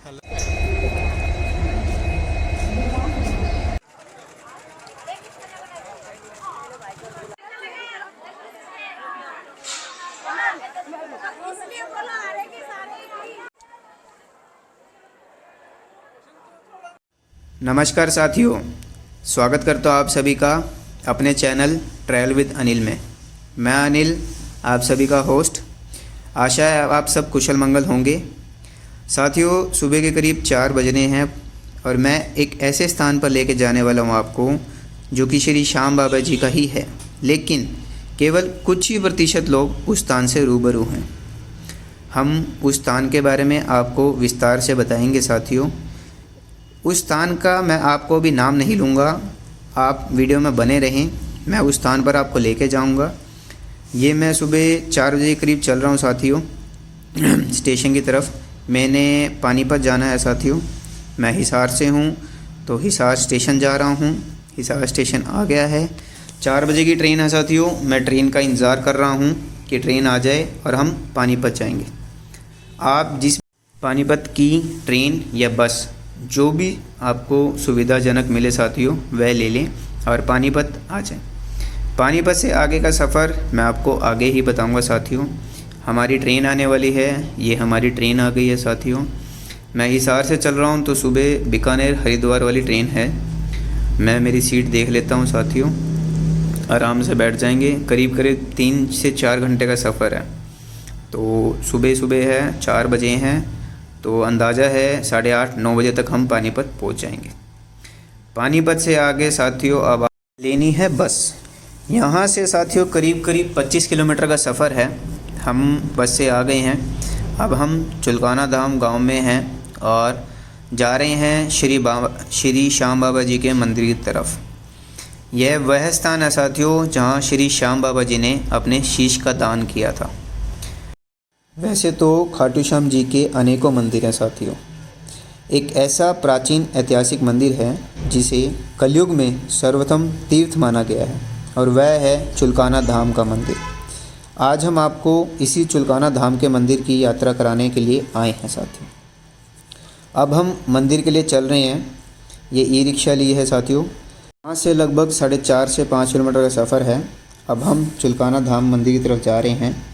नमस्कार साथियों, स्वागत करता हूँ आप सभी का अपने चैनल ट्रैवल विद अनिल में। मैं अनिल, आप सभी का होस्ट। आशा है आप सब कुशल मंगल होंगे। साथियों, सुबह के करीब 4 बजने हैं और मैं एक ऐसे स्थान पर लेके जाने वाला हूँ आपको जो कि श्री श्याम बाबा जी का ही है, लेकिन केवल कुछ ही प्रतिशत लोग उस स्थान से रूबरू हैं। हम उस स्थान के बारे में आपको विस्तार से बताएंगे साथियों। उस स्थान का मैं आपको भी नाम नहीं लूँगा, आप वीडियो में बने रहें। मैं उस स्थान पर आपको लेके जाऊँगा। ये मैं सुबह 4 बजे के करीब चल रहा हूँ साथियों स्टेशन की तरफ। मैंने पानीपत जाना है साथियों। मैं हिसार से हूँ तो हिसार स्टेशन जा रहा हूँ। हिसार स्टेशन आ गया है। 4 बजे की ट्रेन है साथियों। मैं ट्रेन का इंतज़ार कर रहा हूँ कि ट्रेन आ जाए और हम पानीपत जाएंगे। आप जिस पानीपत की ट्रेन या बस जो भी आपको सुविधाजनक मिले साथियों वह ले लें और पानीपत आ जाएं। पानीपत से आगे का सफ़र मैं आपको आगे ही बताऊंगा साथियों। हमारी ट्रेन आने वाली है। ये हमारी ट्रेन आ गई है साथियों। मैं हिसार से चल रहा हूँ तो सुबह बीकानेर हरिद्वार वाली ट्रेन है। मैं मेरी सीट देख लेता हूँ साथियों। आराम से बैठ जाएंगे। करीब करीब 3 से 4 घंटे का सफ़र है। तो सुबह सुबह है, 4 बजे हैं, तो अंदाज़ा है 8:30-9 बजे तक हम पानीपत पहुंच जाएंगे। पानीपत से आगे साथियों अब लेनी है बस। यहाँ से साथियों करीब करीब 25 किलोमीटर का सफ़र है। हम बस से आ गए हैं। अब हम चुलकाना धाम गांव में हैं और जा रहे हैं श्री श्याम बाबा जी के मंदिर की तरफ। यह वह स्थान है साथियों जहाँ श्री श्याम बाबा जी ने अपने शीश का दान किया था। वैसे तो खाटू श्याम जी के अनेकों मंदिर हैं साथियों। एक ऐसा प्राचीन ऐतिहासिक मंदिर है जिसे कलयुग में सर्वोत्तम तीर्थ माना गया है और वह है चुलकाना धाम का मंदिर। आज हम आपको इसी चुलकाना धाम के मंदिर की यात्रा कराने के लिए आए हैं साथियों। अब हम मंदिर के लिए चल रहे हैं। ये ई रिक्शा ली है साथियों। यहाँ से लगभग 4.5 से 5 किलोमीटर का सफ़र है। अब हम चुलकाना धाम मंदिर की तरफ जा रहे हैं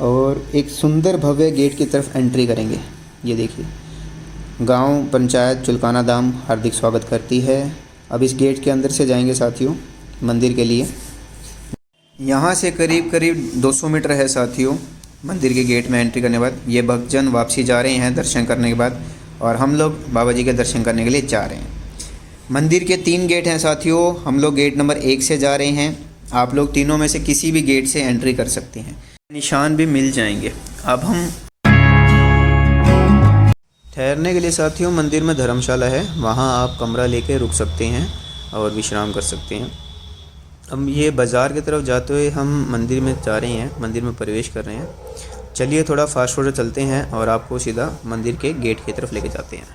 और एक सुंदर भव्य गेट की तरफ एंट्री करेंगे। ये देखिए, गांव पंचायत चुलकाना धाम हार्दिक स्वागत करती है। अब इस गेट के अंदर से जाएंगे साथियों मंदिर के लिए। यहाँ से करीब करीब 200 मीटर है साथियों मंदिर के गेट में एंट्री करने के बाद। ये भक्तजन वापसी जा रहे हैं दर्शन करने के बाद और हम लोग बाबा जी के दर्शन करने के लिए जा रहे हैं। मंदिर के 3 गेट हैं साथियों। हम लोग गेट नंबर 1 से जा रहे हैं। आप लोग तीनों में से किसी भी गेट से एंट्री कर सकते हैं। निशान भी मिल जाएंगे। अब हम ठहरने के लिए साथियों मंदिर में धर्मशाला है, वहाँ आप कमरा लेके रुक सकते हैं और विश्राम कर सकते हैं। अब ये बाज़ार की तरफ जाते हुए हम मंदिर में जा रहे हैं, मंदिर में प्रवेश कर रहे हैं। चलिए थोड़ा फास्ट फॉरवर्ड चलते हैं और आपको सीधा मंदिर के गेट की तरफ लेके जाते हैं।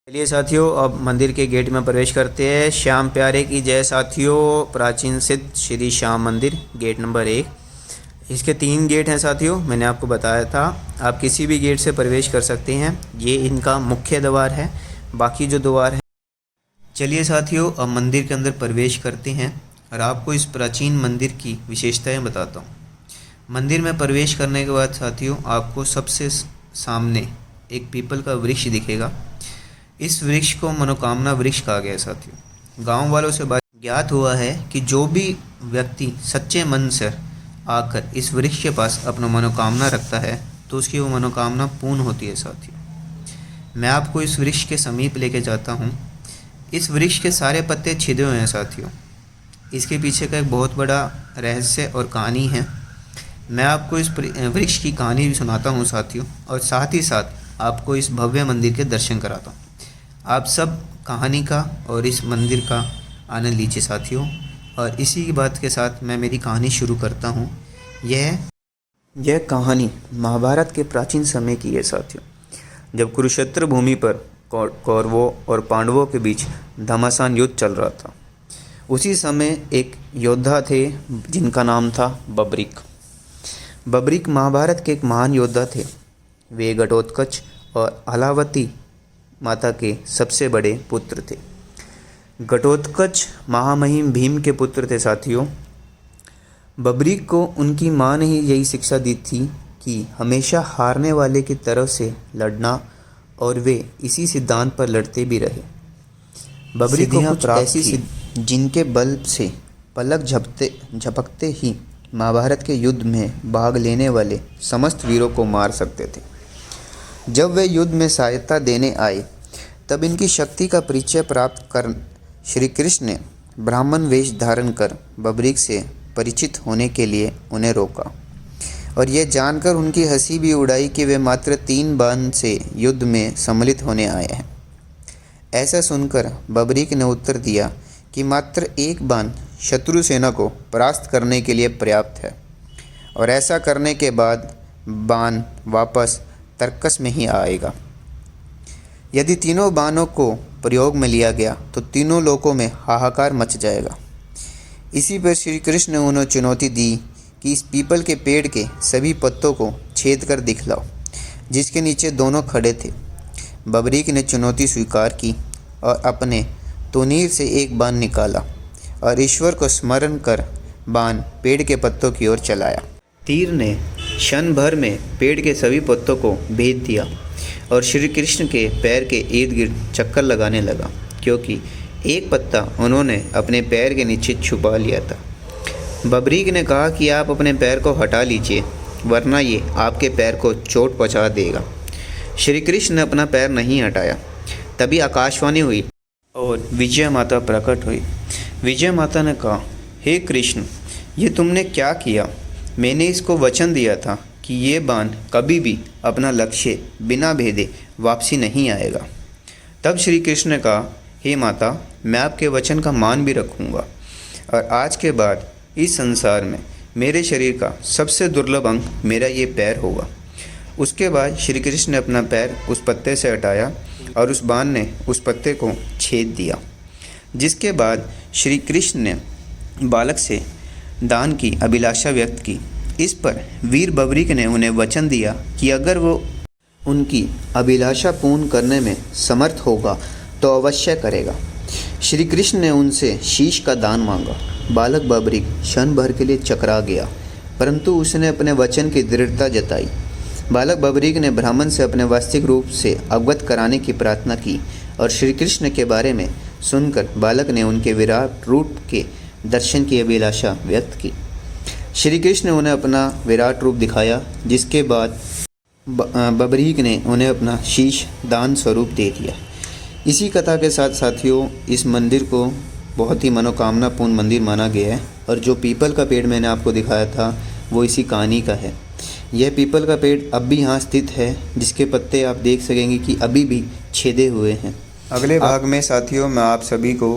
चलिए साथियों, अब मंदिर के गेट में प्रवेश करते हैं। श्याम प्यारे की जय साथियों। प्राचीन सिद्ध श्री श्याम मंदिर, गेट नंबर 1। इसके 3 गेट हैं साथियों, मैंने आपको बताया था। आप किसी भी गेट से प्रवेश कर सकते हैं। ये इनका मुख्य द्वार है, बाकी जो द्वार है। चलिए साथियों, अब मंदिर के अंदर प्रवेश करते हैं और आपको इस प्राचीन मंदिर की विशेषताएं बताता हूँ। मंदिर में प्रवेश करने के बाद साथियों, आपको सबसे सामने एक पीपल का वृक्ष दिखेगा। इस वृक्ष को मनोकामना वृक्ष कहा गया है साथियों। गांव वालों से बात ज्ञात हुआ है कि जो भी व्यक्ति सच्चे मन से आकर इस वृक्ष के पास अपना मनोकामना रखता है तो उसकी वो मनोकामना पूर्ण होती है साथियों। मैं आपको इस वृक्ष के समीप लेके जाता हूँ। इस वृक्ष के सारे पत्ते छिदे हुए हैं साथियों। इसके पीछे का एक बहुत बड़ा रहस्य और कहानी है। मैं आपको इस वृक्ष की कहानी भी सुनाता हूँ साथियों, और साथ ही साथ आपको इस भव्य मंदिर के दर्शन कराता हूँ। आप सब कहानी का और इस मंदिर का आनंद लीजिए साथियों। और इसी की बात के साथ मैं मेरी कहानी शुरू करता हूँ। यह कहानी महाभारत के प्राचीन समय की है साथियों, जब कुरुक्षेत्र भूमि पर कौरवों और पांडवों के बीच घमासान युद्ध चल रहा था। उसी समय एक योद्धा थे जिनका नाम था बब्रिक। बब्रिक महाभारत के एक महान योद्धा थे। वे घटोत्कच और अलावती माता के सबसे बड़े पुत्र थे। घटोत्कच महामहिम भीम के पुत्र थे साथियों। बब्रिक को उनकी मां ने ही यही शिक्षा दी थी कि हमेशा हारने वाले की तरफ से लड़ना, और वे इसी सिद्धांत पर लड़ते भी रहे। बब्रिक को कुछ ऐसी जिनके बल से पलक झपकते ही महाभारत के युद्ध में भाग लेने वाले समस्त वीरों को मार सकते थे। जब वे युद्ध में सहायता देने आए तब इनकी शक्ति का परिचय प्राप्त कर श्री कृष्ण ने ब्राह्मण वेश धारण कर बब्रिक से परिचित होने के लिए उन्हें रोका, और यह जानकर उनकी हंसी भी उड़ाई कि वे मात्र 3 बाण से युद्ध में सम्मिलित होने आए हैं। ऐसा सुनकर बब्रिक ने उत्तर दिया कि मात्र 1 बाण शत्रु सेना को परास्त करने के लिए पर्याप्त है, और ऐसा करने के बाद बाण वापस तर्कस में ही आएगा। यदि तीनों बाणों को प्रयोग में लिया गया तो तीनों लोकों में हाहाकार मच जाएगा। इसी पर श्री कृष्ण ने उन्हें चुनौती दी कि इस पीपल के पेड़ के सभी पत्तों को छेद कर दिखलाओ, जिसके नीचे दोनों खड़े थे। बब्रिक ने चुनौती स्वीकार की और अपने तोनीर से एक बाण निकाला और ईश्वर को स्मरण कर बाण पेड़ के पत्तों की ओर चलाया। तीर ने क्षण भर में पेड़ के सभी पत्तों को भेद दिया और श्री कृष्ण के पैर के इर्द गिर्द चक्कर लगाने लगा, क्योंकि एक पत्ता उन्होंने अपने पैर के नीचे छुपा लिया था। बब्रिक ने कहा कि आप अपने पैर को हटा लीजिए, वरना ये आपके पैर को चोट पहुंचा देगा। श्री कृष्ण ने अपना पैर नहीं हटाया। तभी आकाशवाणी हुई और विजय माता प्रकट हुई। विजय माता ने कहा, हे कृष्ण, ये तुमने क्या किया? मैंने इसको वचन दिया था कि ये बाण कभी भी अपना लक्ष्य बिना भेदे वापसी नहीं आएगा। तब श्री कृष्ण ने कहा, हे माता, मैं आपके वचन का मान भी रखूँगा, और आज के बाद इस संसार में मेरे शरीर का सबसे दुर्लभ अंग मेरा ये पैर होगा। उसके बाद श्री कृष्ण ने अपना पैर उस पत्ते से हटाया और उस बाण ने उस पत्ते को छेद दिया, जिसके बाद श्री कृष्ण ने बालक से दान की अभिलाषा व्यक्त की। इस पर वीर बब्रिक ने उन्हें वचन दिया कि अगर वो उनकी अभिलाषा पूर्ण करने में समर्थ होगा तो अवश्य करेगा। श्री कृष्ण ने उनसे शीश का दान मांगा। बालक बब्रिक क्षण भर के लिए चकरा गया, परंतु उसने अपने वचन की दृढ़ता जताई। बालक बब्रिक ने ब्राह्मण से अपने वास्तविक रूप से अवगत कराने की प्रार्थना की, और श्री कृष्ण के बारे में सुनकर बालक ने उनके विराट रूप के दर्शन की अभिलाषा व्यक्त की। श्री कृष्ण ने उन्हें अपना विराट रूप दिखाया, जिसके बाद बब्रिक ने उन्हें अपना शीश दान स्वरूप दे दिया। इसी कथा के साथ साथियों, इस मंदिर को बहुत ही मनोकामनापूर्ण मंदिर माना गया है, और जो पीपल का पेड़ मैंने आपको दिखाया था वो इसी कहानी का है। यह पीपल का पेड़ अब भी यहाँ स्थित है, जिसके पत्ते आप देख सकेंगे कि अभी भी छेदे हुए हैं। अगले भाग में साथियों मैं आप सभी को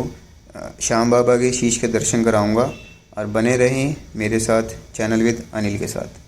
श्याम बाबा के शीश के दर्शन कराऊंगा, और बने रहें मेरे साथ चैनल विद अनिल के साथ।